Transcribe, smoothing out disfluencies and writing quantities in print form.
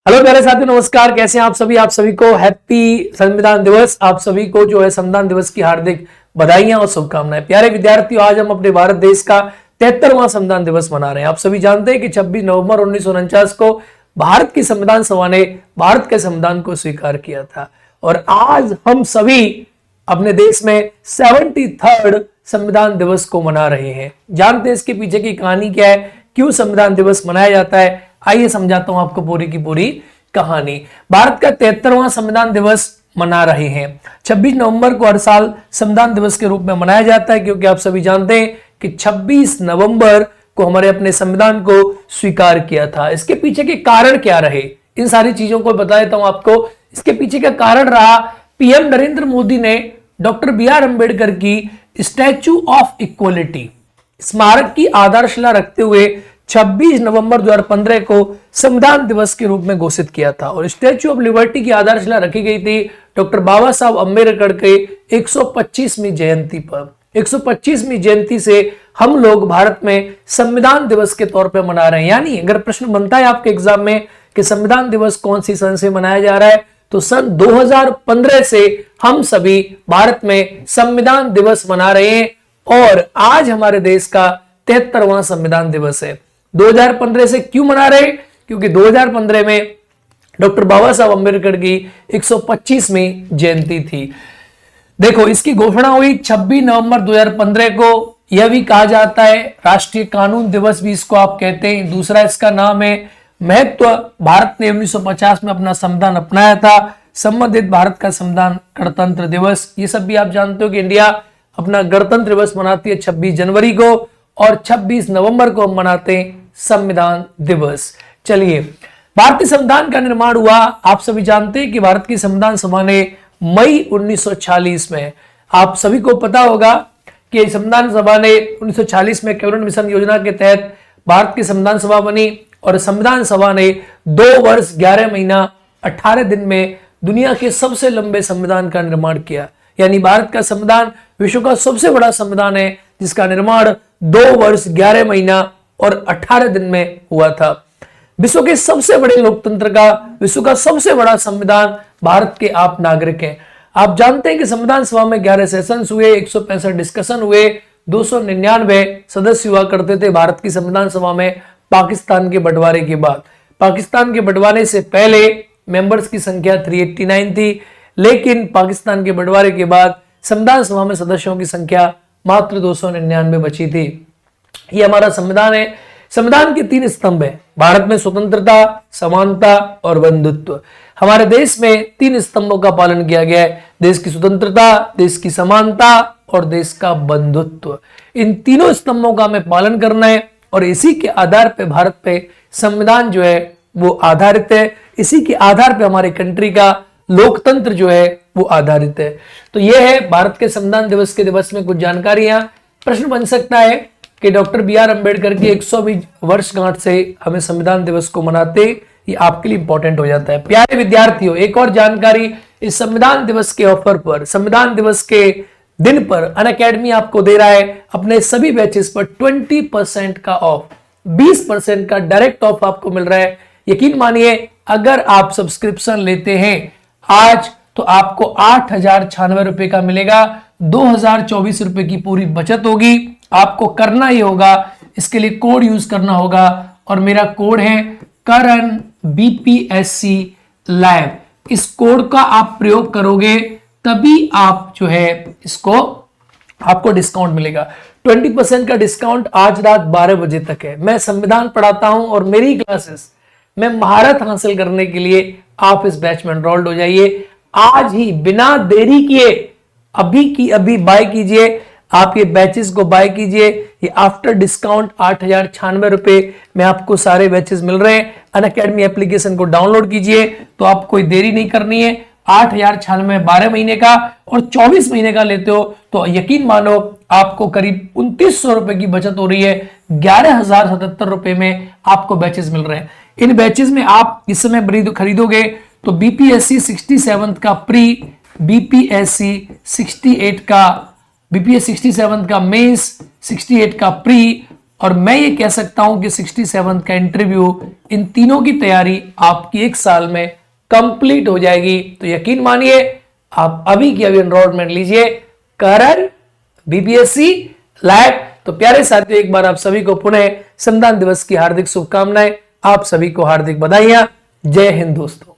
Hello प्यारे साथियों, नमस्कार। कैसे हैं आप सभी? आप सभी को हैप्पी संविधान दिवस। आप सभी को जो है संविधान दिवस की हार्दिक बधाइयां और शुभकामनाएं। प्यारे विद्यार्थियों, आज हम अपने भारत देश का 73वां संविधान दिवस मना रहे हैं। आप सभी जानते हैं कि 26 नवंबर 1949 को भारत की संविधान सभा ने भारत के संविधान को स्वीकार किया था और आज हम सभी अपने देश में 73rd संविधान दिवस को मना रहे हैं। जानते हैं इसके पीछे की कहानी क्या है, क्यों संविधान दिवस मनाया जाता है। आइए समझाता हूं आपको पूरी की पूरी कहानी। भारत का 73वां संविधान दिवस मना रहे हैं। 26 नवंबर को हर साल संविधान दिवस के रूप में मनाया जाता है, क्योंकि आप सभी जानते हैं कि 26 नवंबर को हमारे अपने संविधान को स्वीकार किया था। इसके पीछे के कारण क्या रहे, इन सारी चीजों को बता देता हूं आपको। इसके पीछे का कारण रहा, पीएम नरेंद्र मोदी ने डॉक्टर बी.आर. अम्बेडकर की स्टैच्यू ऑफ इक्वलिटी स्मारक की आधारशिला रखते हुए 26 नवंबर 2015 को संविधान दिवस के रूप में घोषित किया था और स्टैच्यू ऑफ लिबर्टी की आधारशिला रखी गई थी डॉक्टर बाबा साहब अम्बेडकर के 125वीं जयंती पर। 125वीं जयंती से हम लोग भारत में संविधान दिवस के तौर पर मना रहे हैं। यानी अगर प्रश्न बनता है आपके एग्जाम में कि संविधान दिवस कौन सी सन से मनाया जा रहा है, तो सन 2015 से हम सभी भारत में संविधान दिवस मना रहे हैं और आज हमारे देश का 73वां संविधान दिवस है। 2015 से क्यों मना रहे? क्योंकि 2015 में डॉक्टर बाबा साहब अम्बेडकर की 125वीं जयंती थी। देखो, इसकी घोषणा हुई 26 नवंबर 2015 को। यह भी कहा जाता है राष्ट्रीय कानून दिवस भी इसको आप कहते हैं। दूसरा इसका नाम है महत्व। भारत ने 1950 में अपना संविधान अपनाया था। संबंधित भारत का संविधान गणतंत्र दिवस, ये सब भी आप जानते हो कि इंडिया अपना गणतंत्र दिवस मनाती है 26 जनवरी को और 26 नवंबर को हम मनाते हैं संविधान दिवस। चलिए, भारतीय संविधान का निर्माण हुआ, आप सभी जानते हैं कि भारत की संविधान सभा ने मई 1946 में, आप सभी को पता होगा कि संविधान सभा ने 1946 में कैबिनेट मिशन योजना के तहत भारत की संविधान सभा बनी और संविधान सभा ने 2 वर्ष 11 महीना 18 दिन में दुनिया के सबसे लंबे संविधान का निर्माण किया। यानी भारत का संविधान विश्व का सबसे बड़ा संविधान है जिसका निर्माण 2 वर्ष 11 महीना और 18 दिन में हुआ था। विश्व के सबसे बड़े लोकतंत्र का, विश्व का सबसे बड़ा संविधान भारत के आप नागरिक हैं। आप जानते हैं कि संविधान सभा में 11 सेशंस हुए, 165 डिस्कशन हुए, 299 सदस्य हुआ करते थे भारत की संविधान सभा में। पाकिस्तान के बंटवारे के बाद, पाकिस्तान के बंटवारे से पहले मेंबर्स की संख्या 389 थी, लेकिन पाकिस्तान के बंटवारे के बाद संविधान सभा में सदस्यों की संख्या मात्र 299 बची थी। ये हमारा संविधान है। संविधान के 3 स्तंभ है। भारत में स्वतंत्रता, समानता और बंधुत्व। हमारे देश में 3 स्तंभों का पालन किया गया है, देश की स्वतंत्रता, देश की समानता और देश का बंधुत्व। इन तीनों स्तंभों का हमें पालन करना है और इसी के आधार पे भारत पे संविधान जो है वो आधारित है। इसी के आधार पे हमारे कंट्री का लोकतंत्र जो है वो आधारित है। तो ये है भारत के संविधान दिवस के दिवस में कुछ जानकारियां। प्रश्न बन सकता है कि डॉक्टर बी.आर. अम्बेडकर की 100वीं वर्षगांठ से हमें संविधान दिवस को मनाते, ये आपके लिए इंपॉर्टेंट हो जाता है। प्यारे विद्यार्थियों, एक और जानकारी, इस संविधान दिवस के ऑफर पर, संविधान दिवस के दिन पर अनअकैडमी आपको दे रहा है अपने सभी बैचेस पर 20% का ऑफ, 20% का डायरेक्ट ऑफ आपको मिल रहा है। यकीन मानिए, अगर आप सब्सक्रिप्शन लेते हैं आज तो आपको 8,096 रुपए का मिलेगा। 2,024 रुपए की पूरी बचत होगी। आपको करना ही होगा, इसके लिए कोड यूज करना होगा और मेरा कोड है करण BPSC लैब। इस कोड का आप प्रयोग करोगे तभी आप जो है इसको, आपको डिस्काउंट मिलेगा। 20% का डिस्काउंट आज रात 12 बजे तक है। मैं संविधान पढ़ाता हूं और मेरी क्लासेस में महारत हासिल करने के लिए आप इस बैच में एनरोल्ड हो जाइए। आज ही बिना देरी किए अभी की अभी बाय कीजिए। आप ये बैचेस को बाय कीजिए। ये आफ्टर डिस्काउंट 8,096 रुपए में आपको सारे बैचेस मिल रहे हैं। अनअकैडमी एप्लीकेशन को डाउनलोड कीजिए। तो आप कोई देरी नहीं करनी है। 8,096 12 महीने का और 24 महीने का लेते हो तो यकीन मानो आपको करीब 2,900 रुपए की बचत हो रही है। 11,077 रुपए में आपको बैचेस मिल रहे हैं। इन बैचेस में आप इस समय खरीदोगे तो BPSC 67 का प्री, BPSC 68 का, BPSC 67 का मेंस, 68 का प्री और मैं ये कह सकता हूं कि 67 का इंटरव्यू, इन तीनों की तैयारी आपकी 1 साल में कंप्लीट हो जाएगी। तो यकीन मानिए, आप अभी की अभी एनरोलमेंट लीजिए करंट बीपीएससी लैब। तो प्यारे साथियों, एक बार आप सभी को पुनः संविधान दिवस की हार्दिक शुभकामनाएं, आप सभी को हार्दिक बधाइयां। जय हिंद दोस्तों।